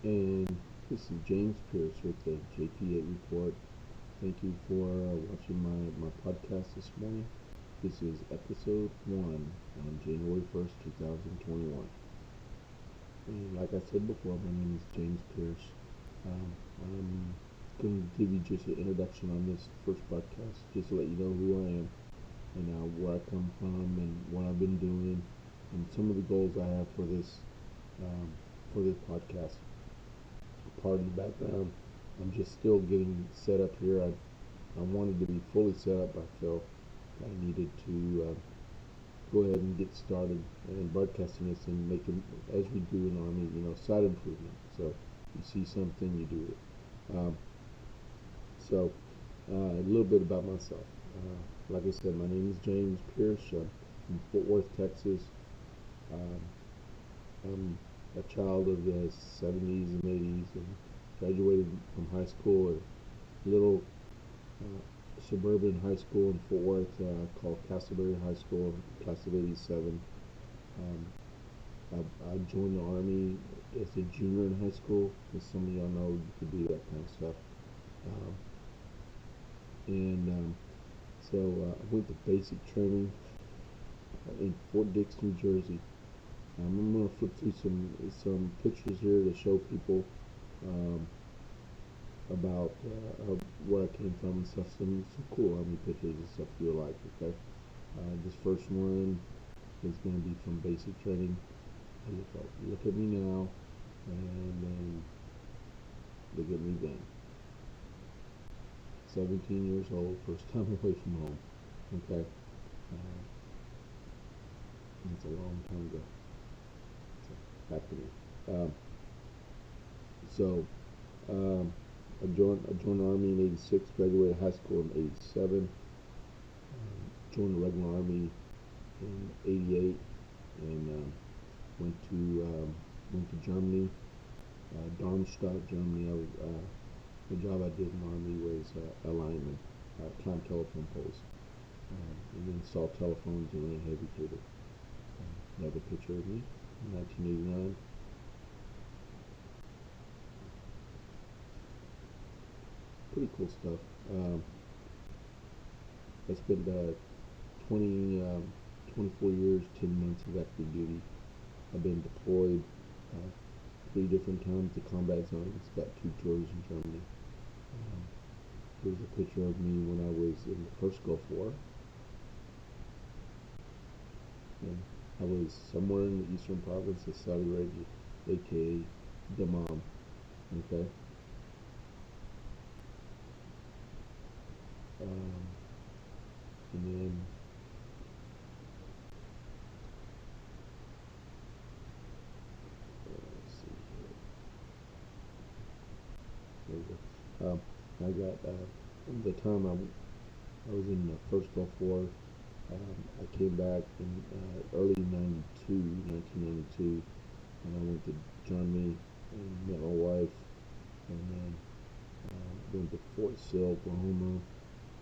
And this is James Pierce with the JP8 Report. Thank you for watching my podcast this morning. This is episode 1 on January 1st, 2021. And like I said before, my name is James Pierce. I'm going to give you just an introduction on this first podcast, just to let you know who I am and where I come from and what I've been doing and some of the goals I have for this podcast. Part of the background, I'm just still getting set up here. I wanted to be fully set up, but I felt I needed to go ahead and get started and broadcasting this and make it, as we do in the Army, side improvement. So you see something, you do it. A little bit about myself. Like I said, my name is James Pierce. I'm from Fort Worth, Texas. I'm a child of the 70s and 80s and graduated from high school at a little suburban high school in Fort Worth called Castleberry High School, class of 87. I joined the Army as a junior in high school, because some of y'all know you could do that kind of stuff. I went to basic training in Fort Dix, New Jersey. I'm going to flip through some pictures here to show people about where I came from and stuff. Some cool Army pictures and stuff you'll like. Okay, this first one is going to be from basic training. Look at me now, and then look at me then. 17 years old, first time away from home. Okay, that's a long time ago. Back to me. I joined the Army in '86, graduated high school in '87, joined the regular Army in '88, and went to Germany, Darmstadt, Germany. The job I did in the Army was a lineman, climbed telephone poles, and installed telephones and ran heavy cable. Another picture of me in 1989. Pretty cool stuff. I spent 24 years, 10 months of active duty. I've been deployed 3 different times to combat zones, got 2 tours in Germany. Here's a picture of me when I was in the first Gulf War. And I was somewhere in the eastern province of Saudi Arabia, aka Dammam. Okay. And then let's see here. There we go. I got the time I was in the first Gulf War. I came back in early 1992, and I went to Germany and met my wife, and then went to Fort Sill, Oklahoma,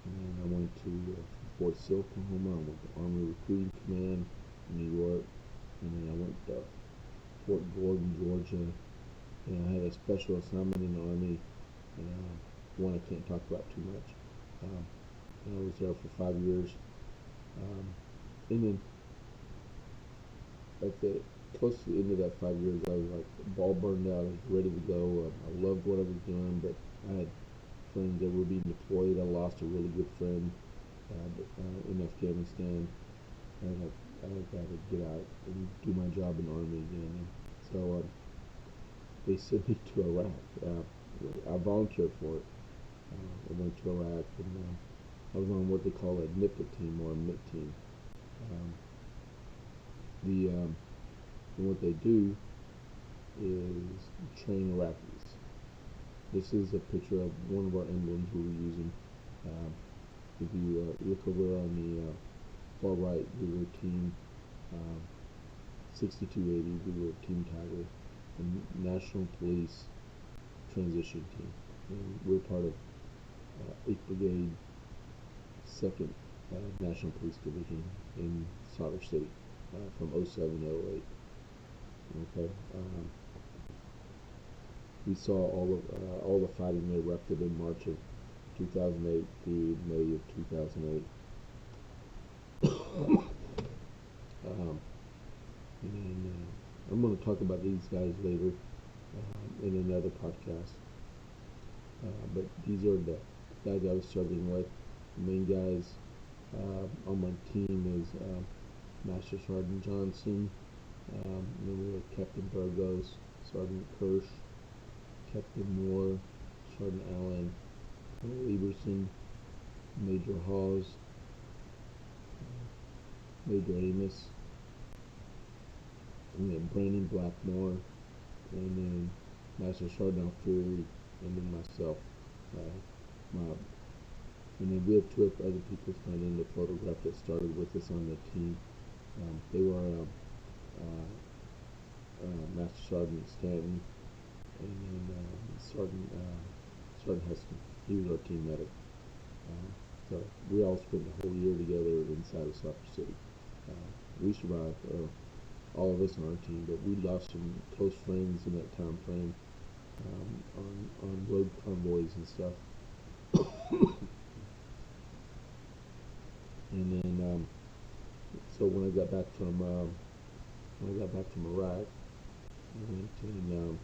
and then I went to Fort Sill, Oklahoma. I went to Army Recruiting Command in New York, and then I went to Fort Gordon, Georgia, and I had a special assignment in the Army, and one I can't talk about too much. And I was there for 5 years. And then at the close to the end of that 5 years, I was like ball burned out. I was ready to go. I loved what I was doing, but I had friends that were being deployed. I lost a really good friend in Afghanistan, and I got to get out and do my job in the Army again. And so they sent me to Iraq. I volunteered for it. I went to Iraq, and I was on what they call a NIPA team, or a MIT team. And what they do is train Iraqis. This is a picture of one of our emblems we were using. If you look over on the far right, we were Team 6280. We were Team Tiger, the National Police Transition Team. And we're part of 8th Brigade, 2nd National Police Division in Solder City from '07 to '08. Okay. we saw all the fighting that erupted in March of 2008 through May of 2008. And then I'm going to talk about these guys later in another podcast. But these are the guys I was serving with. The main guys on my team is Master Sergeant Johnson, and then we have Captain Burgos, Sergeant Kirsch, Captain Moore, Sergeant Allen, Colonel Lieberson, Major Hawes, Major Amos, and then Brandon Blackmore, and then Master Sergeant Alfieri, and then myself, Mob. And then we have two other people signed in the photograph that started with us on the team. They were Master Sergeant Stanton and then Sergeant Huston. He was our team medic. So we all spent the whole year together inside of Soccer City. We survived, all of us on our team, but we lost some close friends in that time frame on road convoys and stuff. And then, so when I got back from Iraq, I went and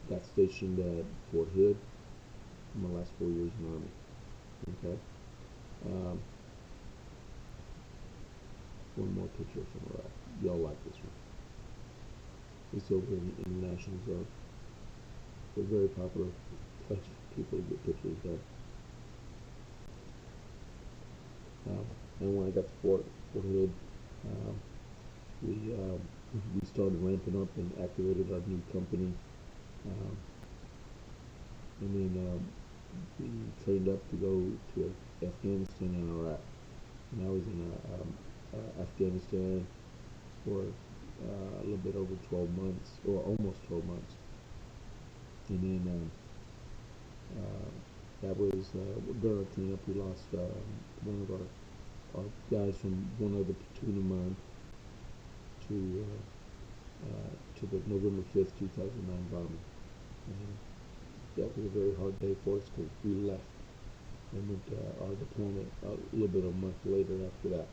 got stationed at Fort Hood in my last 4 years in the Army. Okay. One more picture from Iraq. Y'all like this one. It's over in the international zone. It's a very popular place for people to get pictures there. And when I got to Fort Hood, we started ramping up and activated our new company, and then we trained up to go to Afghanistan and Iraq. And I was in Afghanistan for a little bit over 12 months, or almost 12 months, and then that was during our clean up. We lost one of our guys from one other platoon of mine to the November 5th, 2009 bombing. And that was a very hard day for us because we left and went to our deployment a little bit of a month later after that.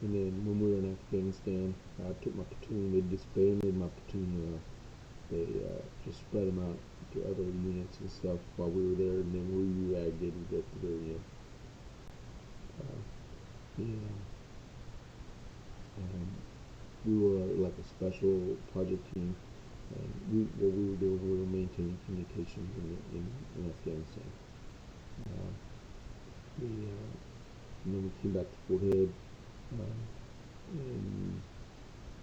And then when we were in Afghanistan, I took my platoon. They disbanded my platoon. They just spread them out to other units and stuff while we were there, and then we reactivated at the very end. We were like a special project team, and what we were doing, we were maintaining communications in Afghanistan. And then we came back to Fort Hood in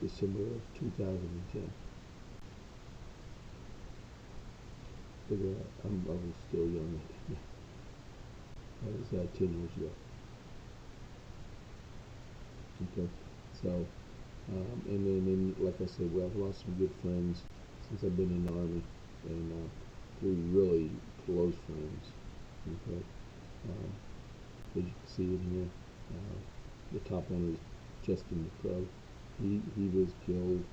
December of 2010. But I was still young. That was 10 years ago. Okay, so and then like I said, well, I've lost some good friends since I've been in the Army, and 3 really close friends. Okay, as you can see in here, the top one is Justin McCrow. He was killed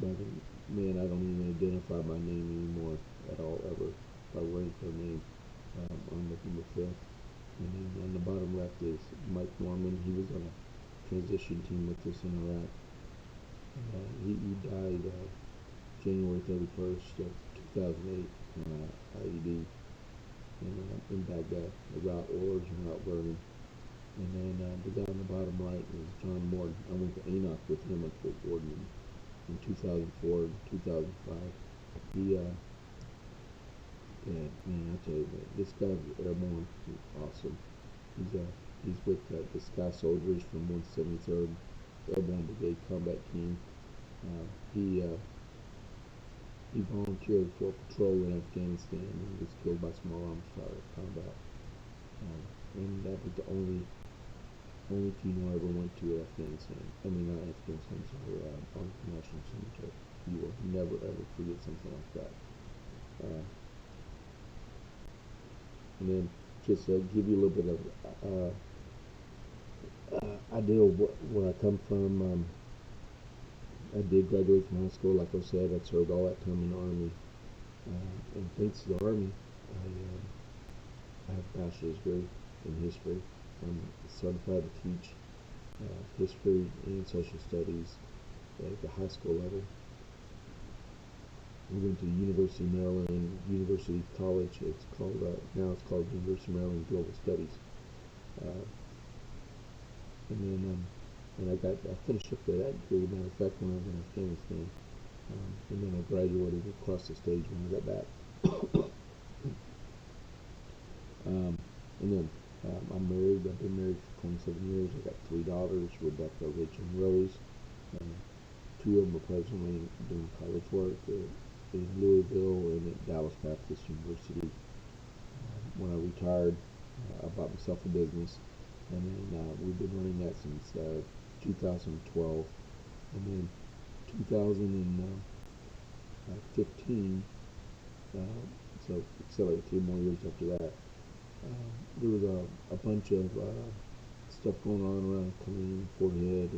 by the man I don't even identify by name anymore at all, ever, by rank or name, on November 5th. And then on the bottom left is Mike Norman. He was on a transition team with us in Iraq. He died January 31st of 2008 on IED in Baghdad. The route orders and route burning. And then the guy on the bottom right is John Morton. I went to Enoch with him at Fort Gordon in 2004 and 2005. Man, I tell you, man, this guy's airborne. He's awesome. He's with the Sky Soldiers from 173rd Airborne Brigade Combat Team. He volunteered for a patrol in Afghanistan and was killed by small arms fire combat. And that was the only funeral I ever went to in Afghanistan. I mean, not Afghanistan, sorry, on National Cemetery. You will never ever forget something like that. And then just give you a little bit of idea of where I come from. I did graduate from high school. Like I said, I served all that time in the Army. And thanks to the Army, I have a bachelor's degree in history. I'm certified to teach history and social studies at the high school level. We went to University of Maryland, University College. It's called now it's called University of Maryland Global Studies. Uh, and then I finished up that degree. Matter of fact, when I was in Afghanistan, and then I graduated across the stage when I got back. And then I'm married. I've been married for 27 years. I got 3 daughters, Rebecca, Rich, and Rose. Uh, 2 of them are presently doing college work in Louisville and at Dallas Baptist University. When I retired, I bought myself a business, and then we've been running that since 2012. And then 2015, so accelerated 3 more years after that. There was a bunch of stuff going on around Colleen, Forehead,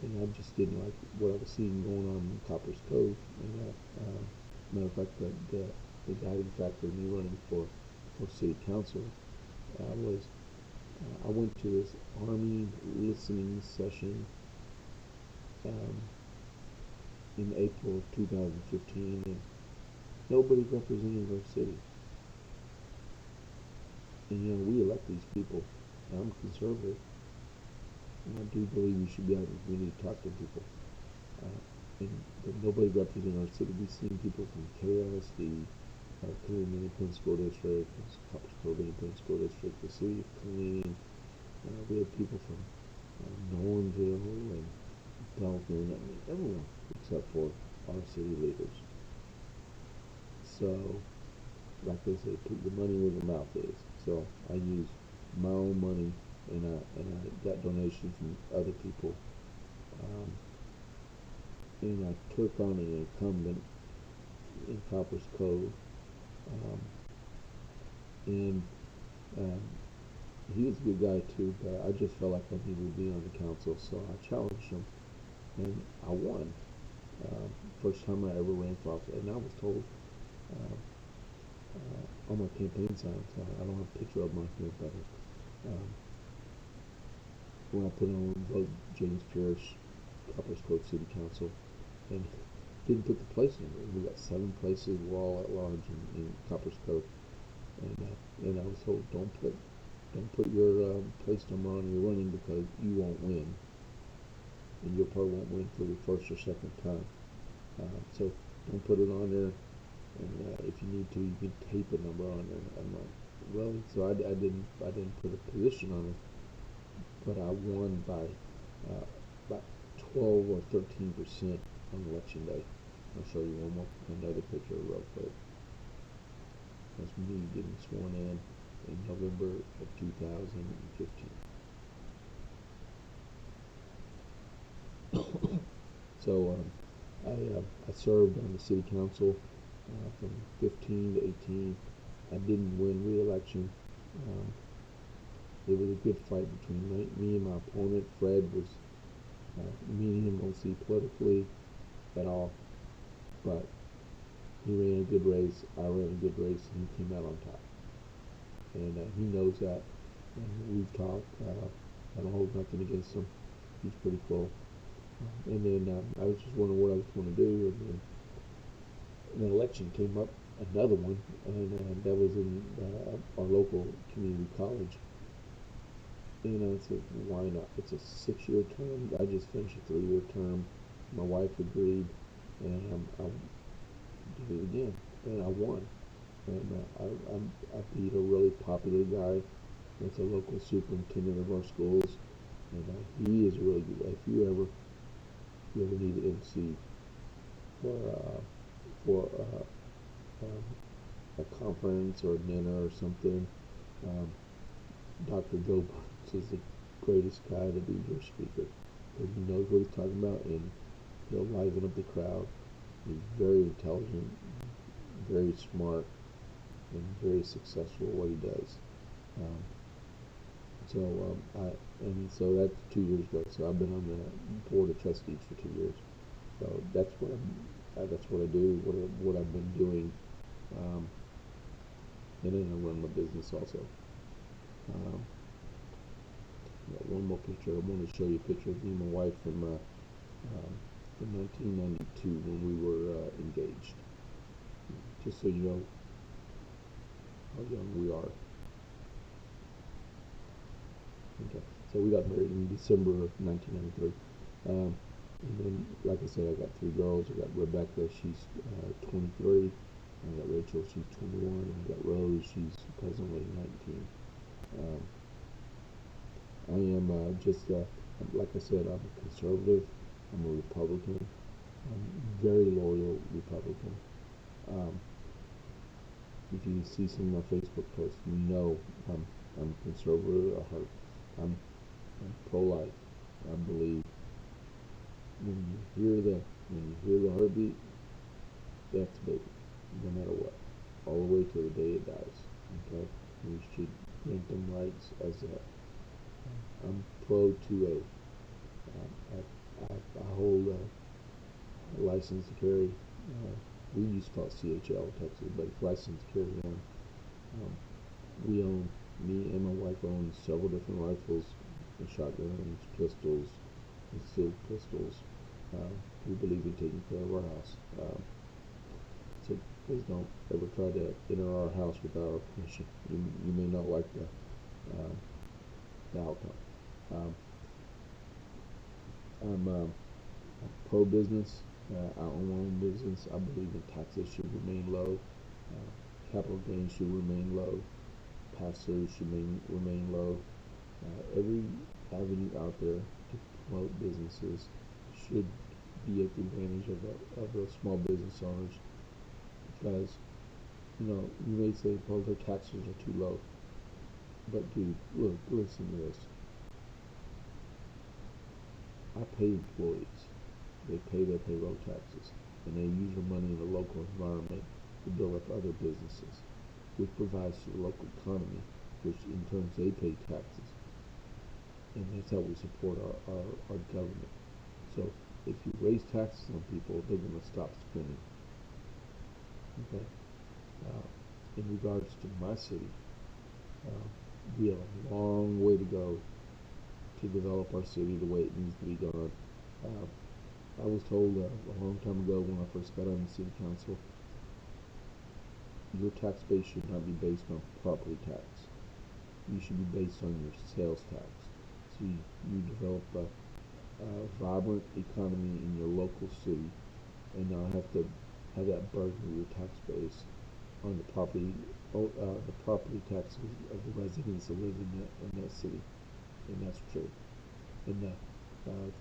and I just didn't like what I was seeing going on in Copper's Cove. And matter of fact, the guiding factor in me running for city council was I went to this Army listening session in April of 2015, and nobody represented our city. And we elect these people. I'm conservative, and I do believe we should be out in the community to talk to people. But nobody represented our city. We've seen people from KLSD, Killeen Independent School District, Copper's Cove Independent School District, the city of Killeen. We had people from Nolanville and Belton. I mean, everyone except for our city leaders. So, like they say, put your money where your mouth is. So I used my own money, and I got donations from other people, and I took on an incumbent in Copper's Cove, and he was a good guy too, but I just felt like I needed to be on the council, so I challenged him, and I won. First time I ever ran for office, and I was told on my campaign signs, I don't have a picture of my here, but when I put on vote James Pierce, Copper's Cove City Council, and didn't put the place number. We got 7 places. We're all at large in Copper's Cove, and I was told don't put your place number on your running because you won't win, and you probably won't win for the first or second time. So don't put it on there. And if you need to, you can tape a number on there. I'm like, really? So I didn't put a position on it, but I won by about 12 or 13% on election day. I'll show you another picture real quick. That's me getting sworn in November of 2015. So I served on the city council from 15 to 18. I didn't win re-election. It was a good fight between me and my opponent. Fred was me and him don't see politically at all, but he ran a good race. I ran a good race, and he came out on top. And he knows that. And we've talked. I don't hold nothing against him. He's pretty cool. And then I was just wondering what I was going to do, and then an election came up, another one, and that was in our local community college. And I said, why not? It's a 6-year term. I just finished a 3-year term. My wife agreed, and I did it again, and I won. And I beat a really popular guy that's a local superintendent of our schools, and he is a really good guy. If you ever need an MC for a conference or a dinner or something, Dr. Joe Burns is the greatest guy to be your speaker, because he knows what he's talking about, and he'll liven up the crowd. He's very intelligent, very smart, and very successful at what he does. So so that's 2 years ago. So I've been on the board of trustees for 2 years. So that's what I do. What I've been doing, um, and then I run my business also. Um, got one more picture. I want to show you a picture of me and my wife from 1992 when we were engaged. Just so you know how young we are. Okay, so we got married in December of 1993. And then, like I said, I got 3 girls. I got Rebecca, she's 23. I got Rachel, she's 21. And I got Rose, she's presently 19. I am like I said, I'm a conservative. I'm a Republican. I'm a very loyal Republican. If you see some of my Facebook posts, you know I'm conservative at heart. I'm pro-life. I believe when you hear the heartbeat, that's baby, no matter what, all the way till the day it dies. Okay, we should grant them rights as that. I'm pro 2A. I hold a license to carry. We used to call it CHL in Texas, but it's license to carry on. Me and my wife own several different rifles, shotguns, pistols, concealed pistols. We believe in taking care of our house. So please don't ever try to enter our house without our permission. You may not like the outcome. I'm pro-business. I own my own business. I believe in taxes should remain low. Capital gains should remain low. Pass-throughs should remain low. Every avenue out there to promote businesses should be at the advantage of the small business owners, because you may say, well, their taxes are too low, but dude, look, listen to this. I pay employees. They pay their payroll taxes, and they use their money in the local environment to build up other businesses, which provides to the local economy, which in turn they pay taxes. And that's how we support our government. So if you raise taxes on people, they're going to stop spending. Okay. In regards to my city, we have a long way to go to develop our city the way it needs to be done. I was told a long time ago when I first got on the city council, your tax base should not be based on property tax. You should be based on your sales tax. So you develop a vibrant economy in your local city, and not have to have that burden of your tax base on the property taxes of the residents that live in that city. And that's true. In the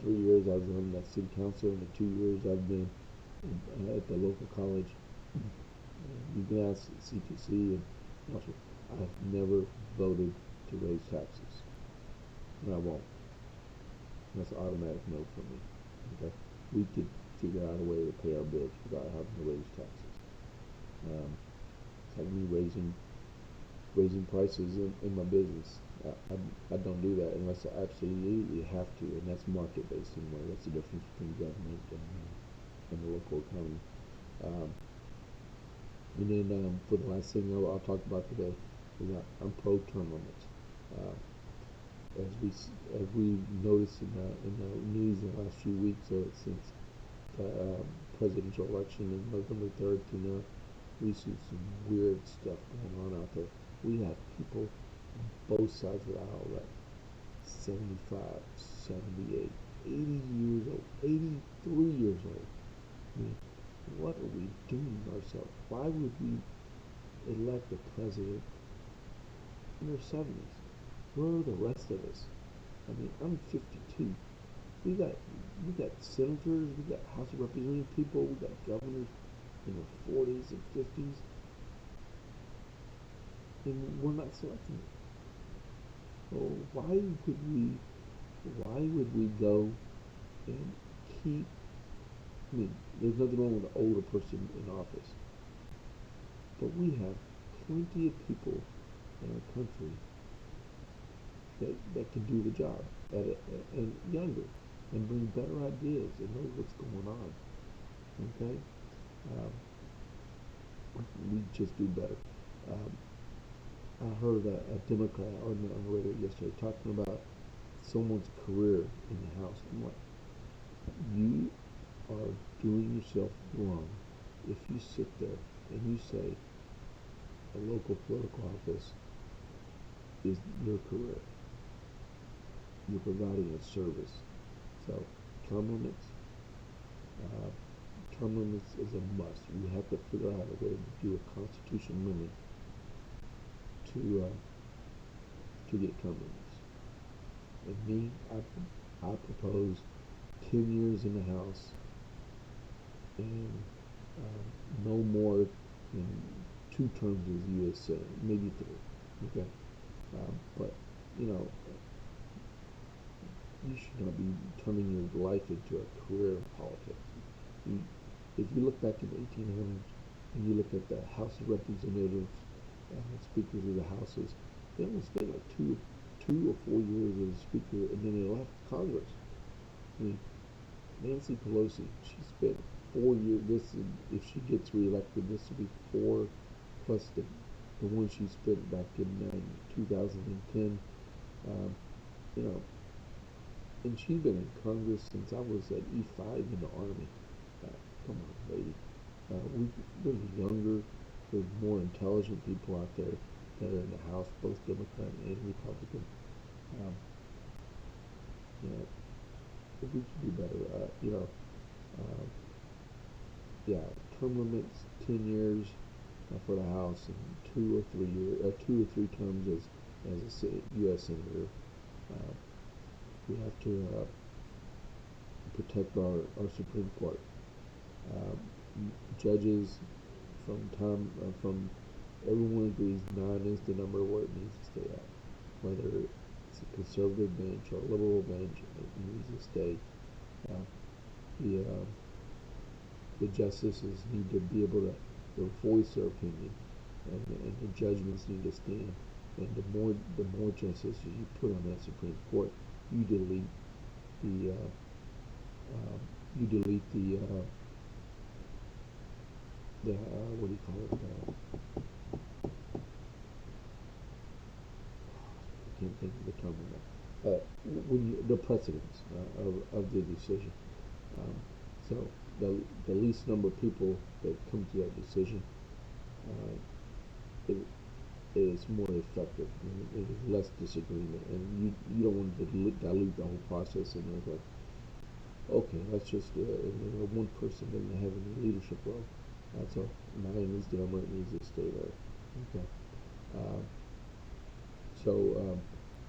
3 years I was on that city council, and the 2 years I've been at the local college, you can ask CTC, and also, I've never voted to raise taxes, and I won't. That's an automatic no for me. Okay, we could figure out a way to pay our bills without having to raise taxes. It's like me raising prices in my business. I don't do that unless I absolutely have to, and that's market-based anyway. That's the difference between government and the local economy. And then for the last thing I'll talk about today is that I'm pro-term limits. As we noticed in the news in the last few weeks, since the presidential election in November 3rd to now, we see some weird stuff going on out there. We have people on both sides of the aisle that 75, 78, 80 years old, 83 years old. I mean, what are we doing to ourselves? Why would we elect a president in their 70s? Where are the rest of us? I mean, I'm 52. We got senators, we got House of Representative people, we got governors in their 40s and 50s, and we're not selecting it. So why would we go and keep? I mean, there's nothing wrong with an older person in office, but we have plenty of people in our country that can do the job and younger and bring better ideas and know what's going on. Okay, um, we just do better. Um, I heard a Democrat on the radio yesterday talking about someone's career in the House. I'm like, you are doing yourself wrong if you sit there and you say a local political office is your career. You're providing a service. So term limits, uh, term limits is a must. We have to figure out a way to do a constitutional amendment to get term limits. And me, I propose 10 years in the House and no more than 2 terms as U.S. Senator, maybe 3. Okay, but you know, you should not be turning your life into a career in politics. If you look back in the 1800s and you look at the House of Representatives and the speakers of the houses, they only spent like two or 4 years as a speaker, and then they left Congress. I mean, Nancy Pelosi, she spent 4 years. If she gets reelected, this will be 4 plus the one she spent back in 2010. You know, and she's been in Congress since I was at E5 in the Army. Come on, lady. There's younger, there's more intelligent people out there that are in the House, both Democrat and Republican. You know, we could do better. Yeah, term limits 10 years for the House and 2 or 3 terms as a U.S. Senator. We have to protect our Supreme Court. Judges from everyone agrees 9 is the number where it needs to stay at. Whether it's a conservative bench or a liberal bench, it needs to stay. The justices need to be able to voice their opinion, and the judgments need to stand. And the more justices you put on that Supreme Court, you delete the what do you call it? I can't think of the term right now. The precedence of the decision. So the least number of people that come to that decision, it is more effective. There's less disagreement, and you don't want to dilute the whole process. And there's like, okay, let's just one person doesn't have any leadership role. So 9 is the number, it needs to stay there. Okay. So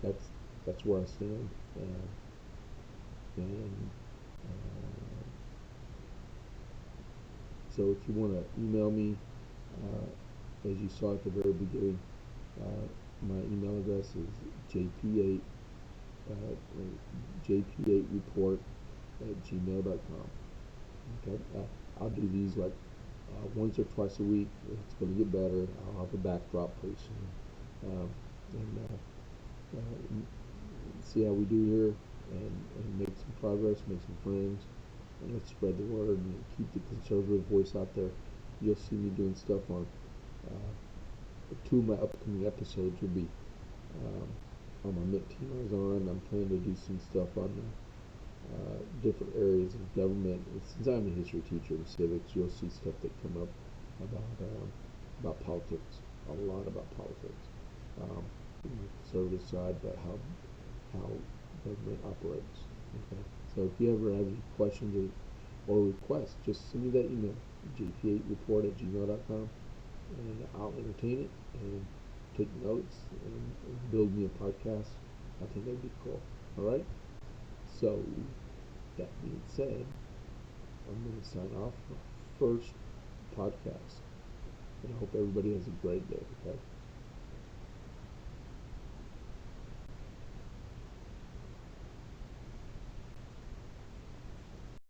that's where I stand. So if you want to email me, as you saw at the very beginning, my email address is JP8 Report at gmail.com. Okay, I'll do these like once or twice a week. It's going to get better. I'll have a backdrop pretty soon, and see how we do here, and make some progress, make some friends, and let's spread the word and keep the conservative voice out there. You'll see me doing stuff on 2 of my upcoming episodes will be on my mint team I was on. I'm planning to do some stuff on different areas of government. Since I'm a history teacher in civics, you'll see stuff that come up about politics, a lot about politics, from the conservative side, but how government operates. Okay, so if you ever have any questions or requests, just send me that email, jp8report at gmail.com, and I'll entertain it and take notes and build me a podcast. I think that'd be cool. All right. So that being said, I'm going to sign off my first podcast, and I hope everybody has a great day. Okay.